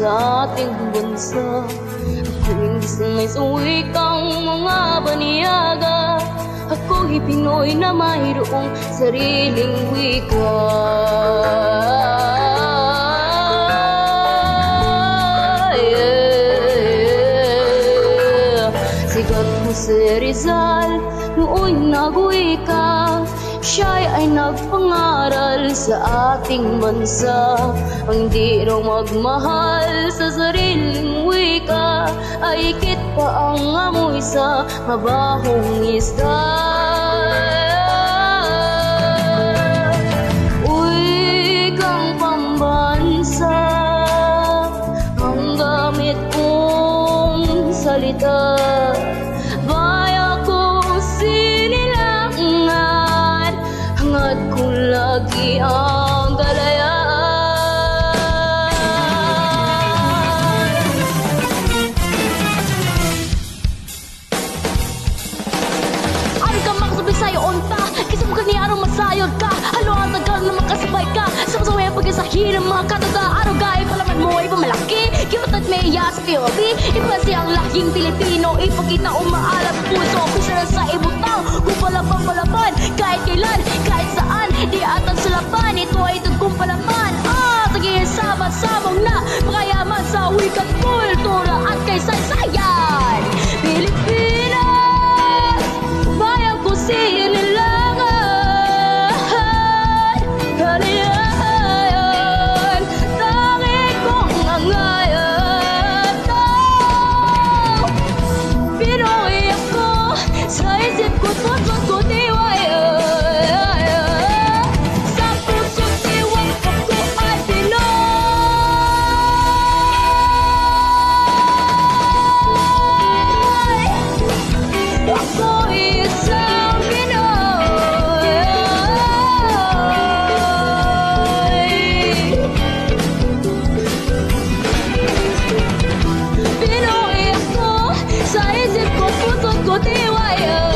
sa ating bansa. Ako'y sanay sa wikang mga baniyaga. Ako'y Pinoy na mayroong sariling wika. Sikat Jose Rizal nooy nagwika. Siya'y ay nagpangaral sa ating bansa. Ang di raw magmahal sa sariling wika ay ikit pa ang amoy sa mabahong isda. Wikang pambansa ang gamit kong salita. Baya ko sinilangan, hangad ko lagi ang kalayaan. Ari ka makasabay sa'yo onta, kasi mo kaniarong masayod ka. Halo ang tagal na makasabay ka, sama-sama yung pag-isahin ng mga kataga. Araw gaya palaman mo ay pamalaki, cute at may iya sa POV. Iba siyang laking Pilipino, ipakita umaalap puso. Pisa na sa ibutang, kung palaban kahit kailan, kahit saan, di atang sulapan. Ito ay tugkong palaman. Sige, sama-samang na makayaman sa wikat kultura at kaysaysayan. Pilipinas, bayan ko sinilangan, kaliyahan, tangi kong angayan. Pinoy ako, sa isip ko't puso't ko tiwayan. Sa puso't tiwag ako ay Pinoy. Ako isang Pinoy. Pinoy ako, sa isip ko't puso't ko tiwayan.